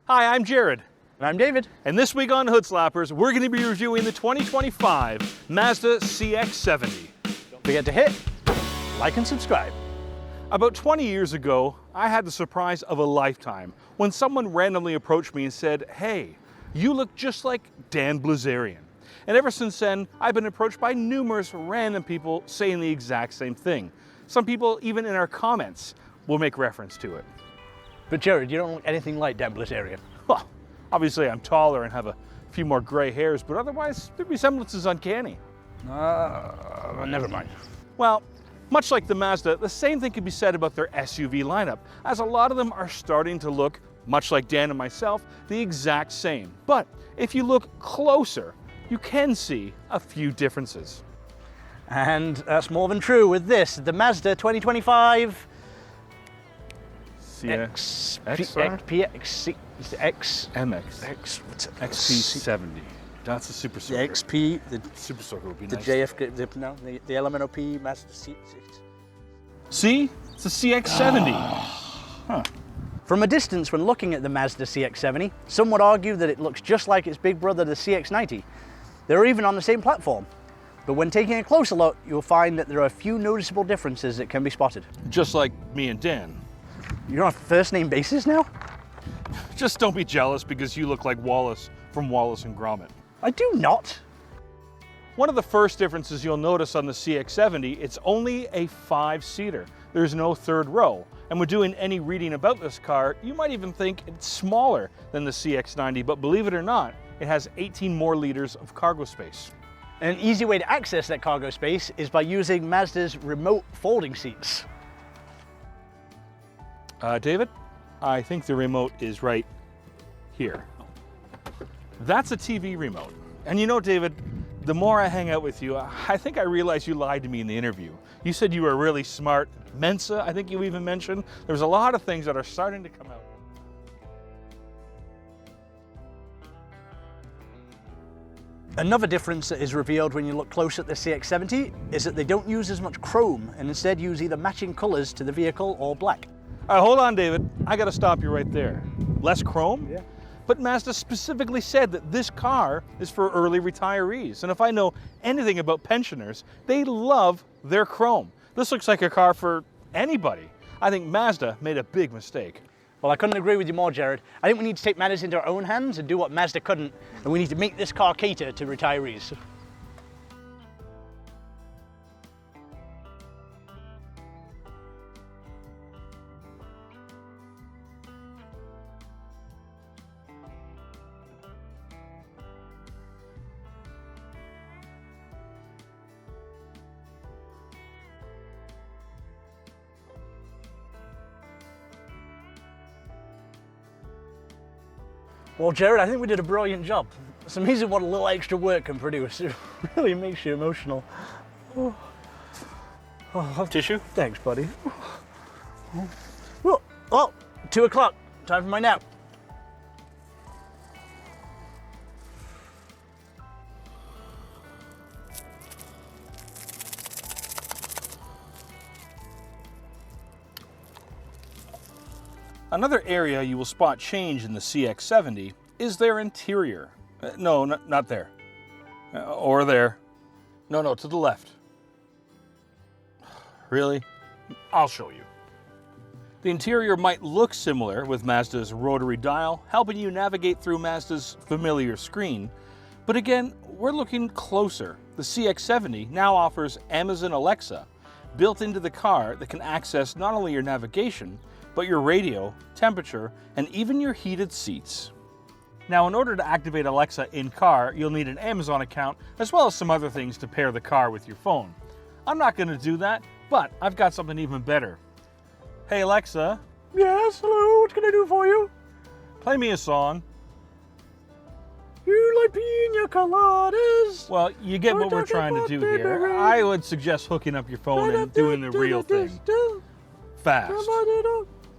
Hi, I'm Jared. And I'm David. And this week on Hood Slappers, we're going to be reviewing the 2025 Mazda CX-70. Don't forget to hit like and subscribe. About 20 years ago, I had the surprise of a lifetime when someone randomly approached me and said, "Hey, you look just like Dan Blazarian." And ever since then, I've been approached by numerous random people saying the exact same thing. Some people, even in our comments, will make reference to it. But Jared, you don't look anything like Dan Blazarian. Well, obviously I'm taller and have a few more gray hairs, but otherwise the resemblance is uncanny. Never mind. Well, much like the Mazda, the same thing could be said about their SUV lineup, as a lot of them are starting to look, much like Dan and myself, the exact same. But if you look closer, you can see a few differences. And that's more than true with this, the Mazda 2025 XP70. That's a Super Soaker. The XP, the Super Soaker would be the nice. JFK, the LMNOP Mazda CX. See? It's a CX-70. Huh. From a distance, when looking at the Mazda CX-70, some would argue that it looks just like its big brother, the CX-90. They're even on the same platform. But when taking a closer look, you'll find that there are a few noticeable differences that can be spotted. Just like me and Dan. You're on a first name basis now? Just don't be jealous because you look like Wallace from Wallace and Gromit. I do not. One of the first differences you'll notice on the CX-70, it's only a 5-seater. There's no third row. And when doing any reading about this car, you might even think it's smaller than the CX-90, but believe it or not, it has 18 more liters of cargo space. And an easy way to access that cargo space is by using Mazda's remote folding seats. David, I think the remote is right here. That's a TV remote. And you know, David, the more I hang out with you, I think I realize you lied to me in the interview. You said you were really smart. Mensa, I think you even mentioned. There's a lot of things that are starting to come out. Another difference that is revealed when you look close at the CX-70 is that they don't use as much chrome and instead use either matching colors to the vehicle or black. All right, hold on, David. I gotta stop you right there. Less chrome? Yeah. But Mazda specifically said that this car is for early retirees. And if I know anything about pensioners, they love their chrome. This looks like a car for anybody. I think Mazda made a big mistake. Well, I couldn't agree with you more, Jared. I think we need to take matters into our own hands and do what Mazda couldn't, and we need to make this car cater to retirees. Well, Jared, I think we did a brilliant job. It's amazing what a little extra work can produce. It really makes you emotional. Tissue? Thanks, buddy. Oh, 2 o'clock. Time for my nap. Another area you will spot change in the CX-70 is their interior. No, not there. Or there. No, to the left. Really? I'll show you. The interior might look similar with Mazda's rotary dial, helping you navigate through Mazda's familiar screen. But again, we're looking closer. The CX-70 now offers Amazon Alexa built into the car that can access not only your navigation, but your radio, temperature, and even your heated seats. Now, in order to activate Alexa in-car, you'll need an Amazon account, as well as some other things to pair the car with your phone. I'm not gonna do that, but I've got something even better. Hey Alexa. Yes, hello, what can I do for you? Play me a song. You like pina coladas? Well, you get what we're trying to do here. I would suggest hooking up your phone and doing the real thing. Fast.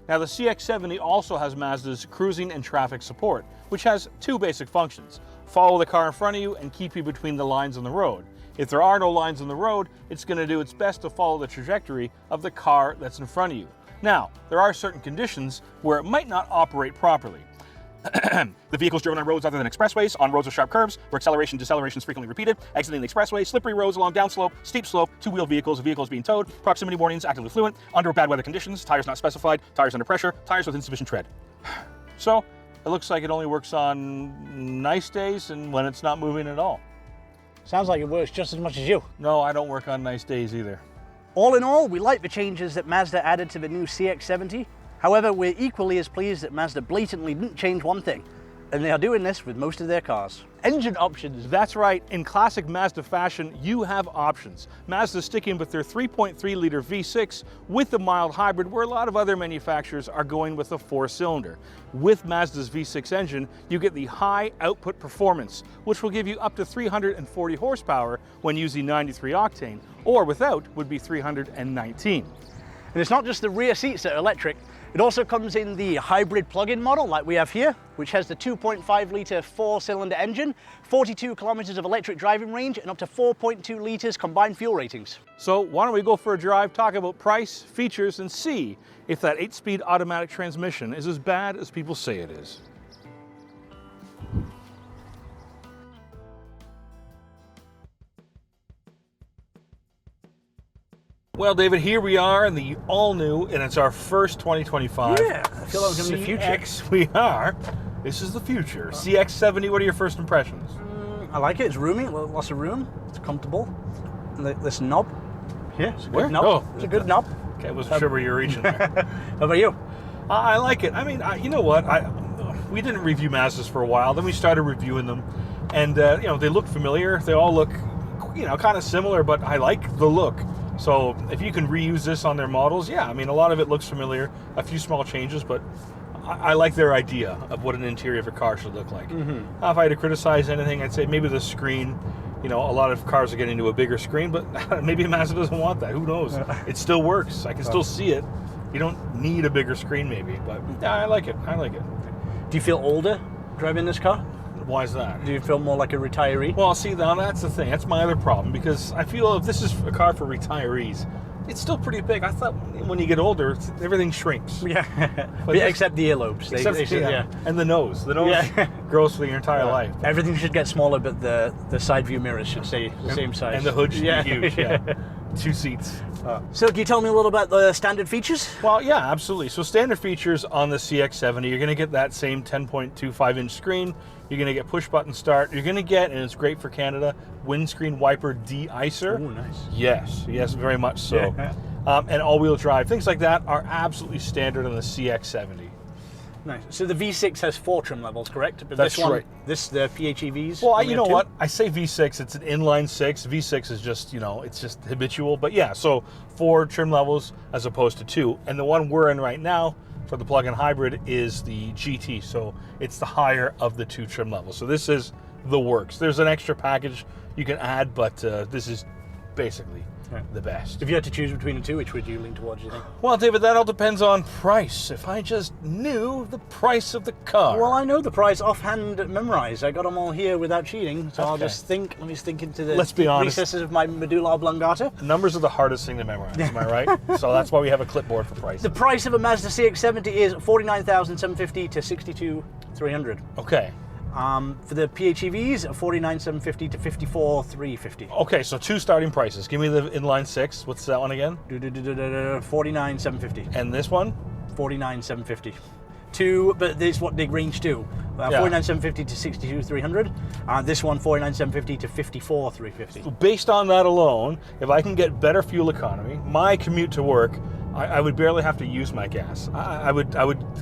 Now, the CX-70 also has Mazda's cruising and traffic support, which has 2 basic functions. Follow the car in front of you and keep you between the lines on the road. If there are no lines on the road, it's going to do its best to follow the trajectory of the car that's in front of you. Now, there are certain conditions where it might not operate properly. The vehicle is driven on roads other than expressways, on roads with sharp curves, where acceleration and deceleration is frequently repeated, exiting the expressway, slippery roads along downslope, steep slope, two-wheel vehicles, a vehicle is being towed, proximity warnings, actively fluent, under bad weather conditions, tires not specified, tires under pressure, tires with insufficient tread. So, it looks like it only works on nice days and when it's not moving at all. Sounds like it works just as much as you. No, I don't work on nice days either. All in all, we like the changes that Mazda added to the new CX-70. However, we're equally as pleased that Mazda blatantly didn't change one thing, and they are doing this with most of their cars. Engine options. That's right, in classic Mazda fashion, you have options. Mazda's sticking with their 3.3-liter V6 with the mild hybrid, where a lot of other manufacturers are going with a 4-cylinder. With Mazda's V6 engine, you get the high output performance, which will give you up to 340 horsepower when using 93 octane, or without would be 319. And it's not just the rear seats that are electric. It also comes in the hybrid plug-in model like we have here, which has the 2.5-litre 4-cylinder engine, 42 kilometers of electric driving range, and up to 4.2 litres combined fuel ratings. So why don't we go for a drive, talk about price, features, and see if that 8-speed automatic transmission is as bad as people say it is. Well, David, here we are in the all-new, and it's our first 2025. Yeah, I feel like I'm in the future. CX, we are. This is the future. CX-70, what are your first impressions? I like it. It's roomy, lots of room. It's comfortable. And this knob here, it's a Where? good knob. Oh, it's a good knob. Okay, I wasn't sure where you were reaching there. How about you? I like it. I mean, you know what? We didn't review Mazdas for a while. Then we started reviewing them, and you know, they look familiar. They all look, you know, kind of similar, but I like the look. So if you can reuse this on their models, yeah, I mean, a lot of it looks familiar, a few small changes, but I like their idea of what an interior of a car should look like. If I had to criticize anything, I'd say maybe the screen. You know, a lot of cars are getting to a bigger screen, but maybe Mazda doesn't want that. Who knows? It still works. I can still see it. You don't need a bigger screen maybe, but yeah, I like it. I like it. Do you feel older driving this car? Why is that? Do you feel more like a retiree? Well, see, now that's the thing. That's my other problem, because I feel if this is a car for retirees, it's still pretty big. I thought when you get older, everything shrinks. Yeah, But yeah, except the earlobes. Yeah. And the nose. The nose grows for your entire life. Everything should get smaller, but the side view mirrors should stay the same size. And the hood should be huge, yeah. 2 seats. So can you tell me a little about the standard features? Well, yeah, absolutely. So standard features on the CX-70, you're going to get that same 10.25-inch screen. You're going to get push-button start. You're going to get, and it's great for Canada, windscreen wiper de-icer. Oh, nice. Yes, very much so. And all-wheel drive. Things like that are absolutely standard on the CX-70. Nice. So the V6 has 4 trim levels, correct? But That's this one, right. The PHEVs. Well, only you know have 2? what? I say V6, it's an inline 6. V6 is just, you know, it's just habitual. But yeah, so 4 trim levels as opposed to 2. And the one we're in right now for the plug-in hybrid is the GT. So it's the higher of the 2 trim levels. So this is the works. There's an extra package you can add, but this is basically the best. If you had to choose between the two, which would you lean towards, do you think? Well, David, that all depends on price. If I just knew the price of the car. Well, I know the price offhand memorized. I got them all here without cheating, so I'll Okay. just think. Let me think into the Let's be honest. recesses of my medulla oblongata. Numbers are the hardest thing to memorize, am I right? So that's why we have a clipboard for price. The price of a Mazda CX-70 is $49,750 to $62,300. Okay. For the PHEVs, $49,750 to $54,350. Okay, so 2 starting prices. Give me the inline 6. What's that one again? $49,750. And this one? $49,750. But this is what they range to. $49,750 to $62,300. This one, $49,750 to $54,350. Based on that alone, if I can get better fuel economy, my commute to work, I would barely have to use my gas. I would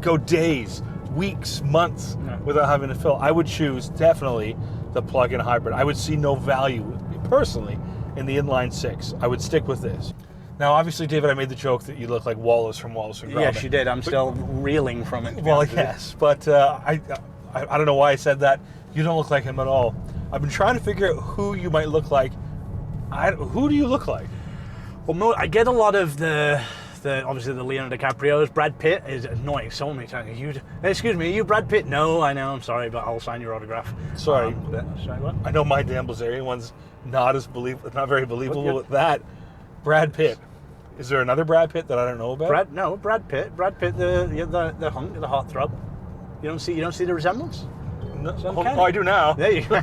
go days, weeks, months without having to fill. I would choose definitely the plug-in hybrid. I would see no value personally in the inline 6. I would stick with this. Now, obviously, David, I made the joke that you look like Wallace from Wallace and Gromit. Yes, you did. I'm still reeling from it. Well, yes, but I don't know why I said that. You don't look like him at all. I've been trying to figure out who you might look like. Who do you look like? Well, I get a lot of obviously the Leonardo DiCaprio's. Brad Pitt is annoying so many times. Excuse me, are you Brad Pitt? No, I know, I'm sorry, but I'll sign your autograph. Sorry. Sorry, what? I know my Dan Bilzerian one's not very believable with that. Brad Pitt. Is there another Brad Pitt that I don't know about? Brad Pitt. Brad Pitt, the hunk, the heartthrob. You don't see the resemblance? No, uncanny. oh, I do now. There you go.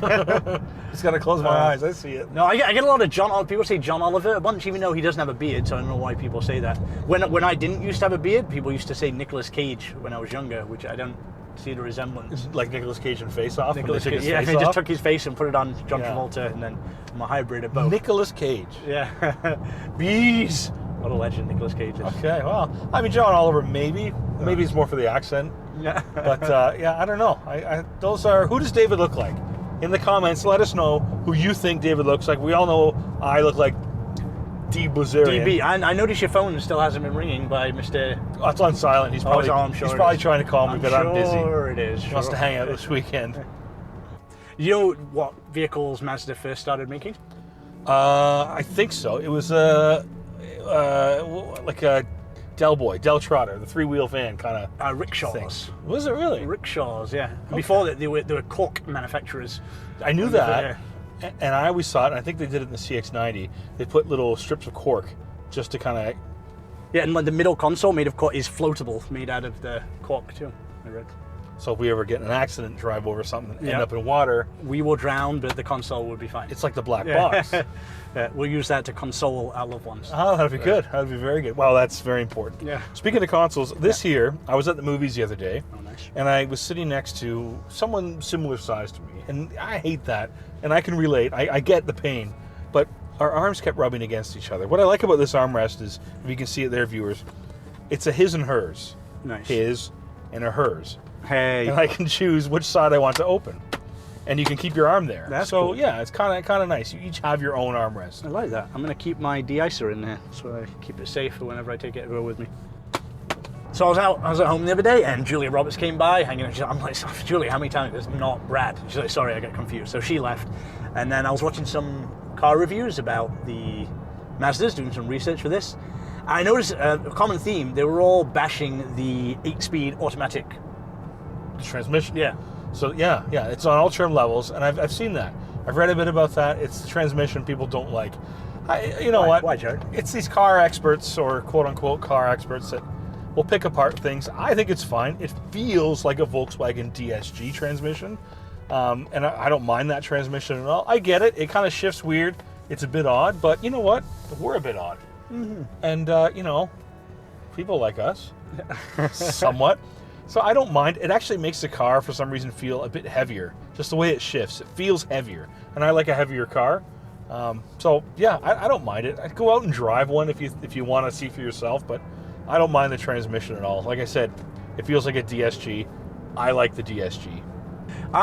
Just gotta close my eyes. I see it. No, I get a lot of people say John Oliver a bunch, even though he doesn't have a beard, so I don't know why people say that. When I didn't used to have a beard, people used to say Nicolas Cage when I was younger, which I don't see the resemblance. Like Nicolas Cage in Face Off. Nicolas Cage, yeah, he just took his face and put it on John Travolta, and then I'm a hybrid of both. Nicolas Cage. Yeah. Bees. What a legend Nicolas Cage is. Okay, well, I mean, John Oliver, maybe it's more for the accent. Yeah. But yeah, I don't know. Those are. Who does David look like? In the comments, let us know who you think David looks like. We all know I look like D. Blazarian. DB. I notice your phone still hasn't been ringing by Mr. Oh, it's on silent. He's probably he's probably trying to call me, but I'm busy. Sure it is. He wants to hang out this weekend. You know what vehicles Mazda first started making? I think so. It was like a Del Trotter, the three-wheel van kind of Rickshaws. thing. Was it really? Rickshaws, yeah. Okay. Before that, they were cork manufacturers. I knew that, and I always saw it, and I think they did it in the CX-90. They put little strips of cork just to kind of... Yeah, and like the middle console made of cork is floatable, made out of the cork too, I read. So if we ever get in an accident, drive over something, end up in water... We will drown, but the console will be fine. It's like the black box. We'll use that to console our loved ones. Oh, that'd be good. That'd be very good. Well, that's very important. Yeah. Speaking of consoles, this here, I was at the movies the other day, Oh, nice. and I was sitting next to someone similar size to me, and I hate that, and I can relate. I get the pain, but our arms kept rubbing against each other. What I like about this armrest is, if you can see it there, viewers, it's a his and hers. Nice. His and a hers. Hey. And I can choose which side I want to open. And you can keep your arm there. That's so cool. Yeah, it's kind of nice. You each have your own armrest. I like that. I'm going to keep my de-icer in there so I keep it safe for whenever I take it with me. So I was at home the other day and Julia Roberts came by hanging out. I'm like, Julia, how many times? It's not Brad. She's like, sorry, I got confused. So she left. And then I was watching some car reviews about the Mazdas, doing some research for this. I noticed a common theme. They were all bashing the 8-speed automatic transmission. Yeah. So yeah, it's on all trim levels, and I've seen that. I've read a bit about that. It's the transmission people don't like. You know what? Why, Jared? It's these car experts, or quote-unquote car experts, that will pick apart things. I think it's fine. It feels like a Volkswagen DSG transmission, and I don't mind that transmission at all. I get it. It kind of shifts weird. It's a bit odd, but you know what? We're a bit odd. Mm-hmm. And, you know, people like us, somewhat. So I don't mind. It actually makes the car, for some reason, feel a bit heavier. Just the way it shifts. It feels heavier. And I like a heavier car. So, yeah, I don't mind it. I'd go out and drive one if you want to see for yourself, but I don't mind the transmission at all. Like I said, it feels like a DSG. I like the DSG.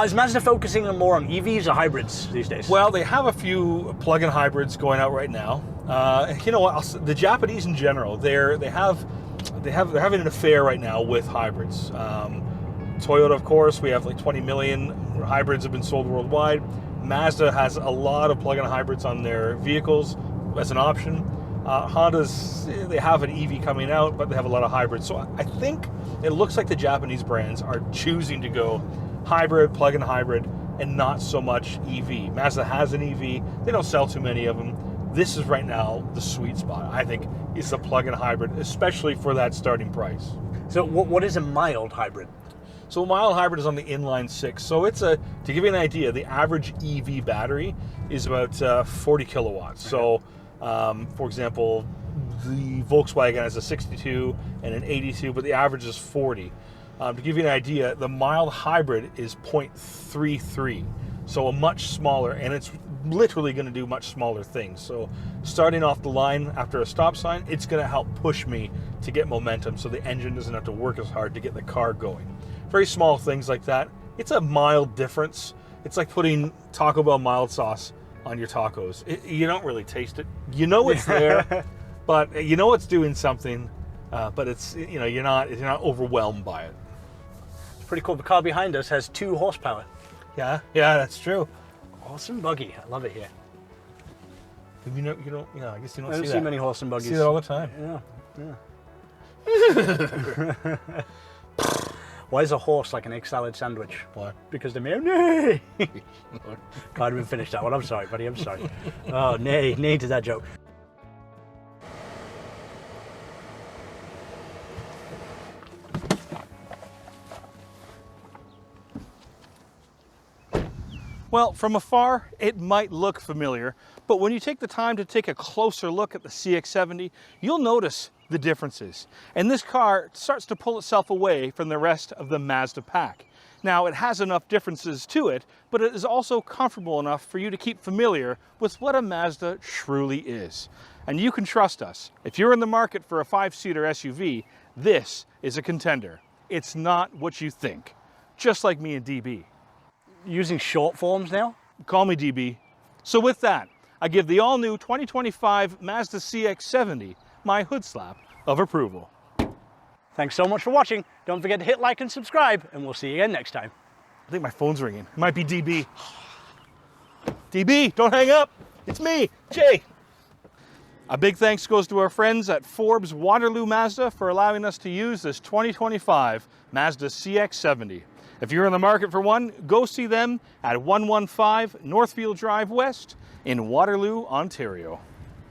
Is Mazda focusing more on EVs or hybrids these days? Well, they have a few plug-in hybrids going out right now. You know what? The Japanese in general, they're having an affair right now with hybrids. Toyota, of course, we have like 20 million hybrids have been sold worldwide. Mazda has a lot of plug-in hybrids on their vehicles as an option. Honda's, they have an EV coming out, but they have a lot of hybrids. So I think it looks like the Japanese brands are choosing to go hybrid, plug-in hybrid, and not so much EV. Mazda has an EV. They don't sell too many of them. This is right now the sweet spot, I think, is the plug-in hybrid, especially for that starting price. So what is a mild hybrid? So a mild hybrid is on the inline 6. So it's to give you an idea, the average EV battery is about 40 kilowatts. So, for example, the Volkswagen has a 62 and an 82, but the average is 40. To give you an idea, the mild hybrid is 0.33. So a much smaller, and it's literally going to do much smaller things. So starting off the line after a stop sign, it's going to help push me to get momentum so the engine doesn't have to work as hard to get the car going. Very small things like that. It's a mild difference. It's like putting Taco Bell mild sauce on your tacos. You don't really taste it. You know it's there, but you know it's doing something, but it's, you know, you're not overwhelmed by it. It's pretty cool. The car behind us has 2 horsepower. Yeah, that's true. Awesome buggy. I love it here. You don't. Yeah, I guess you don't I don't see see that. many horse and buggies. See that all the time. Yeah. Why is a horse like an egg salad sandwich? Why? Because they're nay. Can't even finish that one. I'm sorry, buddy. I'm sorry. Oh, nay to that joke. Well, from afar, it might look familiar, but when you take the time to take a closer look at the CX-70, you'll notice the differences. And this car starts to pull itself away from the rest of the Mazda pack. Now, it has enough differences to it, but it is also comfortable enough for you to keep familiar with what a Mazda truly is. And you can trust us. If you're in the market for a 5-seater SUV, this is a contender. It's not what you think. Just like me and DB. Using short forms now? Call me DB. So with that, I give the all-new 2025 Mazda CX-70 my hood slap of approval. Thanks so much for watching. Don't forget to hit like and subscribe, and we'll see you again next time. I think my phone's ringing. It might be DB. DB, don't hang up. It's me, Jay. A big thanks goes to our friends at Forbes Waterloo Mazda for allowing us to use this 2025 Mazda CX-70. If you're in the market for one, go see them at 115 Northfield Drive West in Waterloo, Ontario.